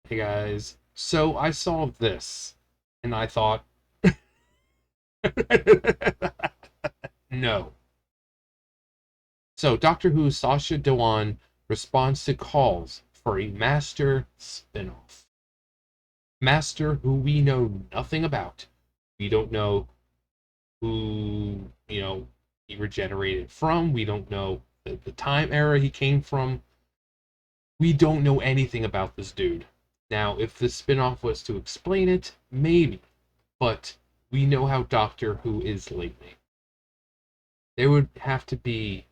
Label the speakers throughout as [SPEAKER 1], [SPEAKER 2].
[SPEAKER 1] Hey guys, so I saw this and I thought, no. So Doctor Who's Sacha Dhawan responds to calls for a Master spin-off. Master who we know nothing about. We don't know who, he regenerated from. We don't know the time era he came from. We don't know anything about this dude. Now, if the spin-off was to explain it, maybe. But we know how Doctor Who is lately. There would have to be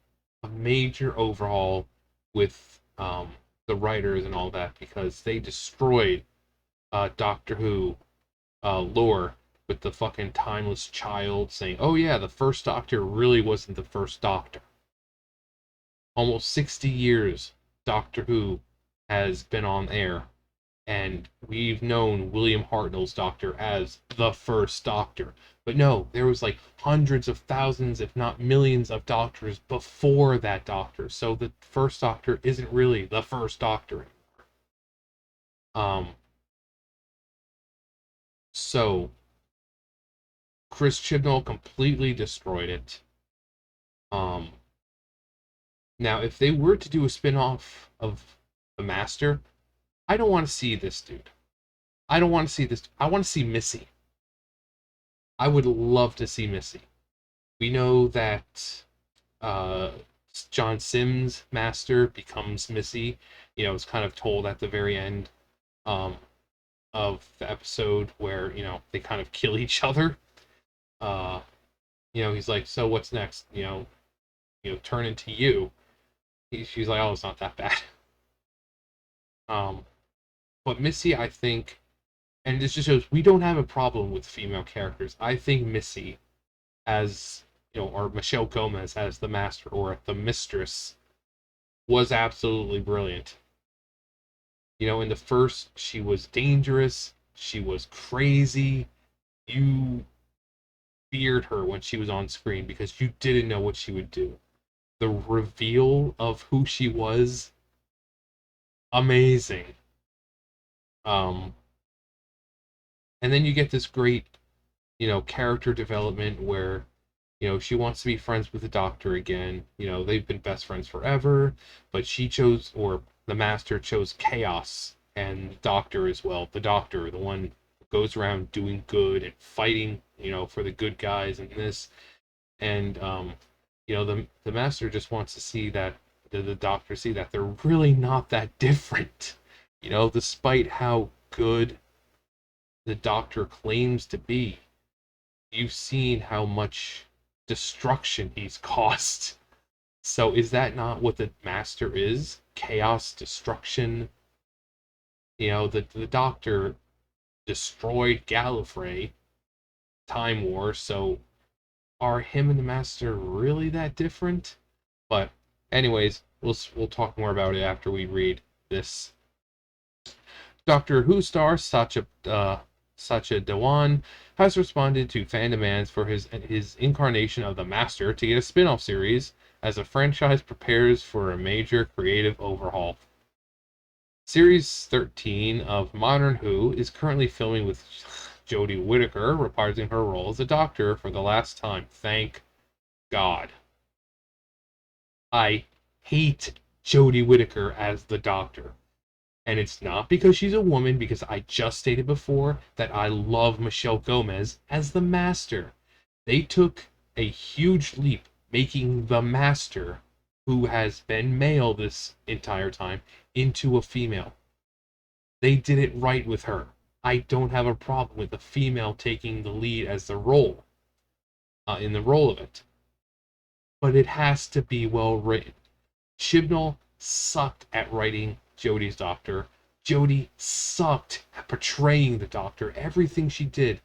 [SPEAKER 1] a major overhaul with the writers and all that because they destroyed Doctor Who lore with the fucking timeless child saying, "Oh yeah, the first Doctor really wasn't the first Doctor." Almost 60 years Doctor Who has been on air, and we've known William Hartnell's Doctor as the first Doctor. But no, there was like hundreds of thousands, if not millions, of Doctors before that Doctor. So the first Doctor isn't really the first Doctor. Um, so Chris Chibnall completely destroyed it. Um, Now, if they were to do a spin-off of the Master, I don't want to see this dude. I don't want to see this. I want to see Missy. I would love to see Missy. We know that uh, John Sims' master becomes Missy. It's kind of told at the very end um, of the episode where they kind of kill each other. Uh, he's like, "So what's next? Turn into you." She's like, "Oh, it's not that bad." Um, but Missy, I think, and this just shows we don't have a problem with female characters. I think Missy as or Michelle Gomez as the master or the mistress was absolutely brilliant. In the first, she was dangerous, she was crazy. You feared her when she was on screen because you didn't know what she would do. The reveal of who she was, amazing. Um, and then you get this great, character development where she wants to be friends with the doctor again. They've been best friends forever, but she chose, or the master chose chaos, and the doctor as well. The doctor, the one who goes around doing good and fighting, for the good guys in this. And, the master just wants to see that, the doctor see that they're really not that different. Despite how good the doctor claims to be, you've seen how much destruction he's caused. So is that not what the master is? Chaos, destruction. The doctor destroyed Gallifrey, Time War, so are him and the master really that different? But anyways, we'll talk more about it after we read this. Doctor Who star Sacha Dhawan has responded to fan demands for his incarnation of the Master to get a spin-off series as the franchise prepares for a major creative overhaul. Series 13 of Modern Who is currently filming with Jodie Whittaker reprising her role as the Doctor for the last time. Thank God. I hate Jodie Whittaker as the Doctor. And it's not because she's a woman, because I just stated before that I love Michelle Gomez as the Master. They took a huge leap making the Master, who has been male this entire time, into a female. They did it right with her. I don't have a problem with a female taking the lead as the role, in the role of it. But it has to be well written. Chibnall sucked at writing Jodie's Doctor. Jodie sucked at portraying the Doctor. Everything she did,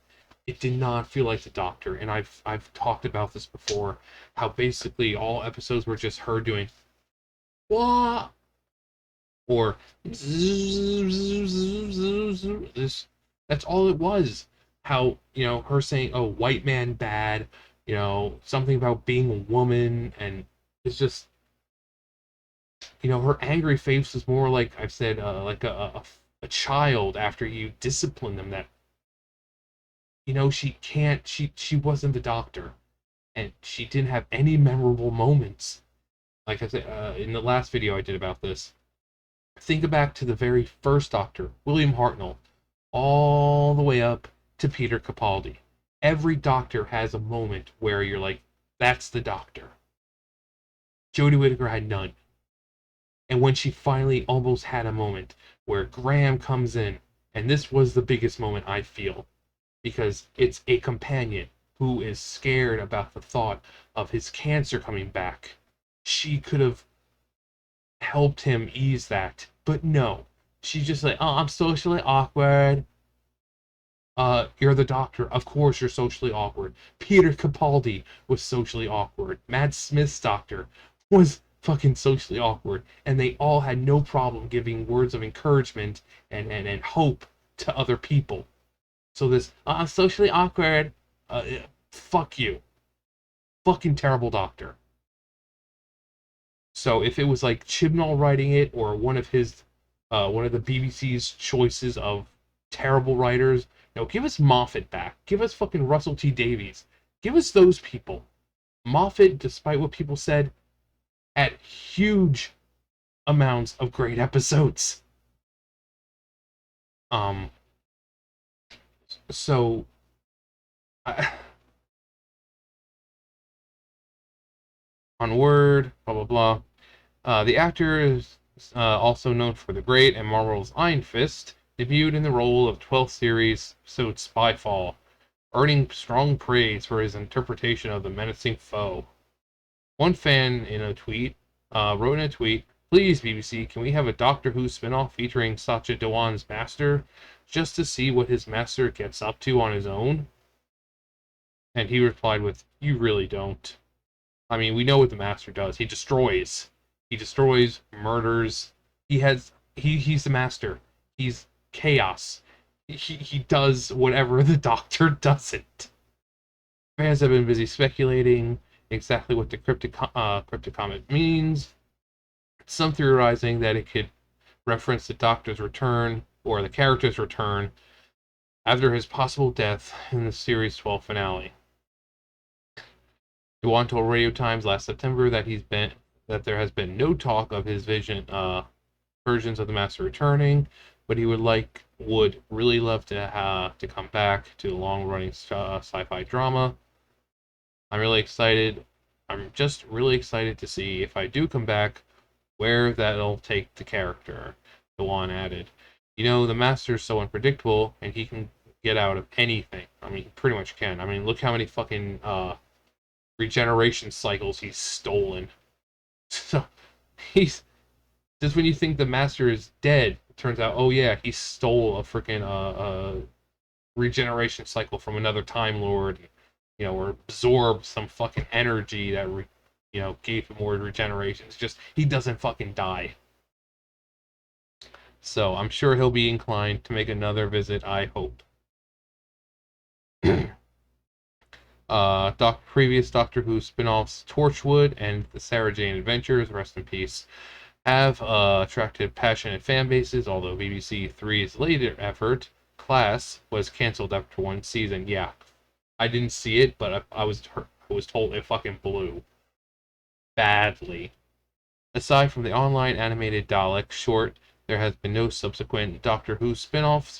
[SPEAKER 1] it did not feel like the Doctor. And I've talked about this before, how basically all episodes were just her doing what or this. That's all it was. How her saying, "Oh, white man bad," something about being a woman, and it's just her angry face was more like I've said, like a child after you discipline them that, she can't, she wasn't the doctor, and she didn't have any memorable moments. Like I said, in the last video I did about this, think back to the very first doctor, William Hartnell, all the way up to Peter Capaldi. Every doctor has a moment where you're like, that's the doctor. Jodie Whittaker had none. And when she finally almost had a moment where Graham comes in, and this was the biggest moment I feel, because it's a companion who is scared about the thought of his cancer coming back. She could have helped him ease that, but no. She's just like, oh, I'm socially awkward. You're the doctor. Of course you're socially awkward. Peter Capaldi was socially awkward. Matt Smith's doctor was fucking socially awkward. And they all had no problem giving words of encouragement and hope to other people. So this, I'm socially awkward. Fuck you. Fucking terrible doctor. So if it was like Chibnall writing it, or one of the BBC's choices of terrible writers, give us Moffat back. Give us fucking Russell T Davies. Give us those people. Moffat, despite what people said, had huge amounts of great episodes. So, onward, blah blah blah. The actor is also known for The Great and Marvel's Iron Fist, debuted in the role of 12th series episode Spyfall, earning strong praise for his interpretation of the menacing foe. One fan wrote in a tweet, "Please, BBC, can we have a Doctor Who spin-off featuring Sacha Dhawan's master, just to see what his master gets up to on his own?" And he replied with, "You really don't. I mean, we know what the master does. He destroys. He destroys, murders. He's the master. He's chaos. He does whatever the Doctor doesn't." Fans have been busy speculating exactly what the cryptic comment means. Some theorizing that it could reference the Doctor's return, or the character's return, after his possible death in the series 12 finale. Dhawan told Radio Times last September that there has been no talk of his versions of the Master returning, but he would really love to come back to the long-running sci-fi drama. I'm really excited. I'm just really excited to see, if I do come back, where that'll take the character. Dhawan added, the Master's so unpredictable, and he can get out of anything. I mean, he pretty much can. I mean, look how many fucking regeneration cycles he's stolen. So he's just, when you think the Master is dead, it turns out, oh yeah, he stole a freaking regeneration cycle from another Time Lord, or absorbed some fucking energy that gave him more regeneration. It's just, he doesn't fucking die. So I'm sure he'll be inclined to make another visit, I hope. Previous Doctor Who spin-offs Torchwood and the Sarah Jane Adventures, rest in peace, have attracted passionate fan bases, although BBC Three's later effort, Class, was cancelled after one season. Yeah, I didn't see it, but I was told it fucking blew badly. Aside from the online animated Dalek short, there has been no subsequent Doctor Who spin-offs,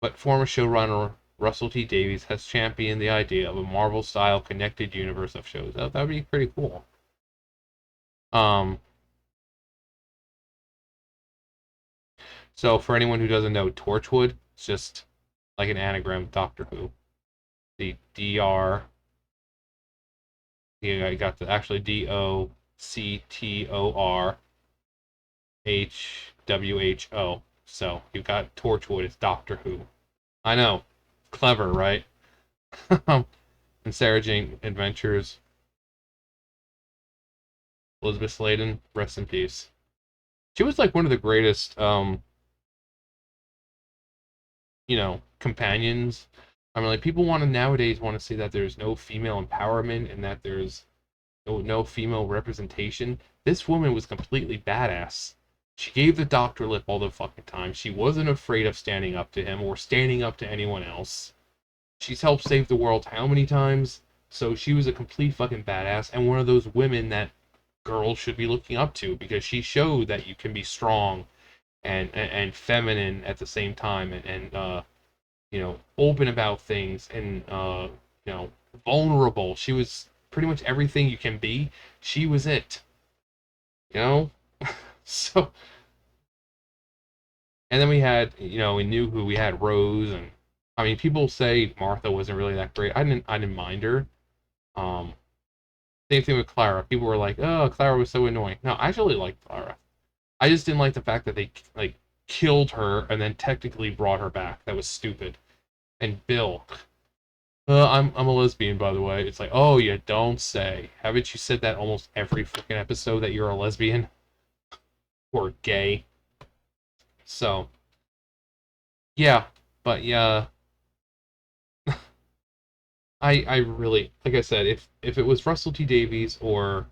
[SPEAKER 1] but former showrunner Russell T Davies has championed the idea of a Marvel-style connected universe of shows. That would be pretty cool. So for anyone who doesn't know, Torchwood, it's just like an anagram of Doctor Who. The DR, I got the actually DOCTORHWHO. So you've got Torchwood, it's Doctor Who. I know, clever, right? And Sarah Jane Adventures, Elizabeth Sladen, rest in peace. She was like one of the greatest, companions. I mean, like, people nowadays want to see that there's no female empowerment and that there's no female representation. This woman was completely badass. She gave the doctor lip all the fucking time. She wasn't afraid of standing up to him or standing up to anyone else. She's helped save the world how many times? So she was a complete fucking badass and one of those women that girls should be looking up to because she showed that you can be strong and feminine at the same time and open about things and you know vulnerable. She was pretty much everything you can be. She was it, you know. So and then we had we knew who we had Rose and I mean people say Martha wasn't really that great. I didn't mind her. Um, Same thing with Clara. People were like, "Oh, Clara was so annoying." No, I actually liked Clara. I just didn't like the fact that they like killed her and then technically brought her back. That was stupid. And Bill, I'm a lesbian, by the way. It's like, oh, you don't say. Haven't you said that almost every freaking episode that you're a lesbian or gay? So yeah, but yeah, I really like I said, if it was Russell T Davies or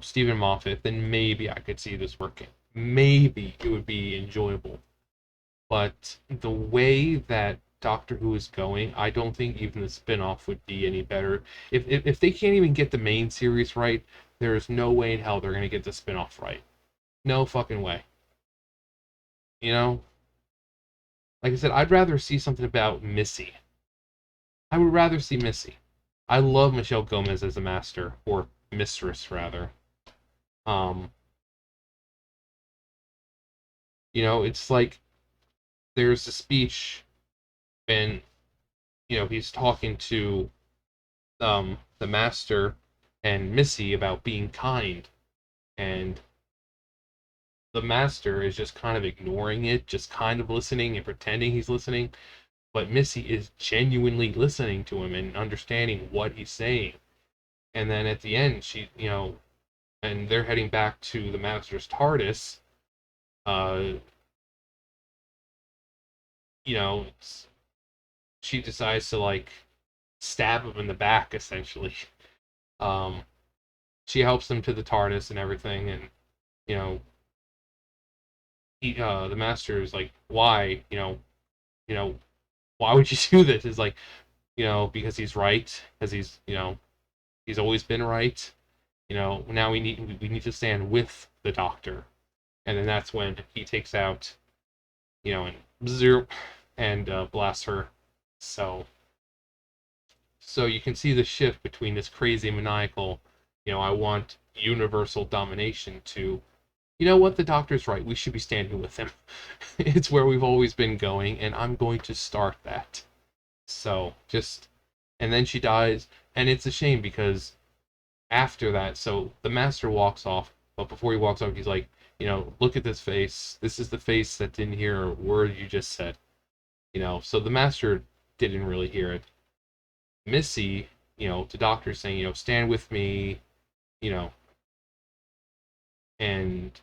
[SPEAKER 1] Stephen Moffat, then maybe I could see this working. Maybe it would be enjoyable. But the way that Doctor Who is going, I don't think even the spin-off would be any better. If they can't even get the main series right, there is no way in hell they're gonna get the spin-off right. No fucking way. You know? Like I said, I'd rather see something about Missy. I would rather see Missy. I love Michelle Gomez as a master, or mistress rather. Um, it's like there's a speech and he's talking to the master and Missy about being kind, and the master is just kind of ignoring it, just kind of listening and pretending he's listening, but Missy is genuinely listening to him and understanding what he's saying. And then at the end, and they're heading back to the master's TARDIS. Uh, she decides to like stab him in the back essentially. Um, she helps them to the TARDIS and everything, and you know the master is like, why, you know, why would you do this? Is like, because he's right, because he's always been right. Now we need to stand with the Doctor, and then that's when he takes out, and zero, and blasts her. So you can see the shift between this crazy maniacal, I want universal domination to, you know what, the Doctor's right. We should be standing with him. It's where we've always been going, and I'm going to start that. So just, and then she dies, and it's a shame because after that, so the Master walks off, but before he walks off, he's like, look at this face. This is the face that didn't hear a word you just said. So the Master didn't really hear it. Missy, the Doctor saying, stand with me, you know, and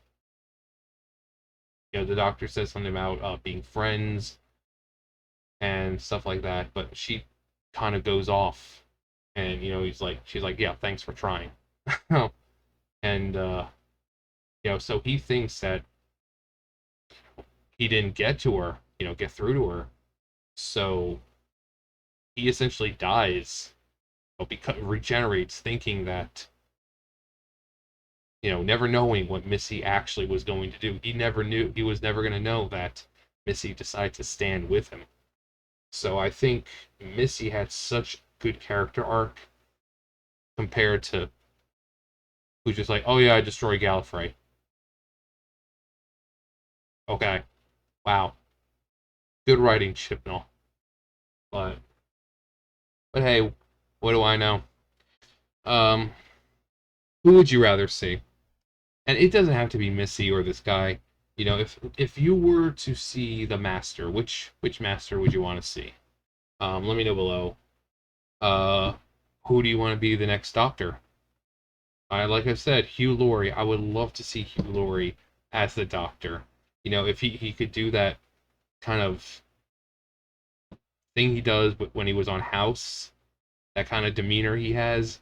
[SPEAKER 1] the Doctor says something about being friends and stuff like that, but she kind of goes off, and she's like, yeah, thanks for trying. And so he thinks that he didn't get to her, get through to her, so he essentially dies, because regenerates, thinking that, never knowing what Missy actually was going to do. He never knew, he was never going to know that Missy decided to stand with him. So I think Missy had such good character arc compared to who's just like, oh yeah, I destroy Gallifrey. Okay, wow, good writing, Chibnall. But hey, what do I know? Um, who would you rather see? And it doesn't have to be Missy or this guy. If you were to see the Master, which Master would you want to see? Let me know below. Uh, who do you want to be the next Doctor? Like I said, Hugh Laurie. I would love to see Hugh Laurie as the Doctor. If he could do that kind of thing he does when he was on House, that kind of demeanor he has,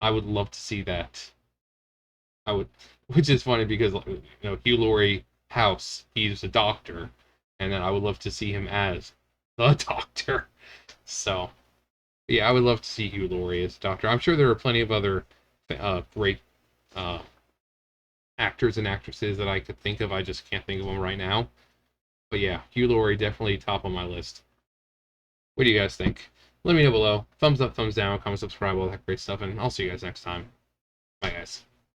[SPEAKER 1] I would love to see that. I would. which is funny because Hugh Laurie House, he's a doctor, and then I would love to see him as the Doctor. So yeah, I would love to see Hugh Laurie as Doctor. I'm sure there are plenty of other great uh, actors and actresses that I could think of. I just can't think of them right now. But yeah, Hugh Laurie definitely top on my list. What do you guys think? Let me know below. Thumbs up, thumbs down, comment, subscribe, all that great stuff, and I'll see you guys next time. Bye, guys.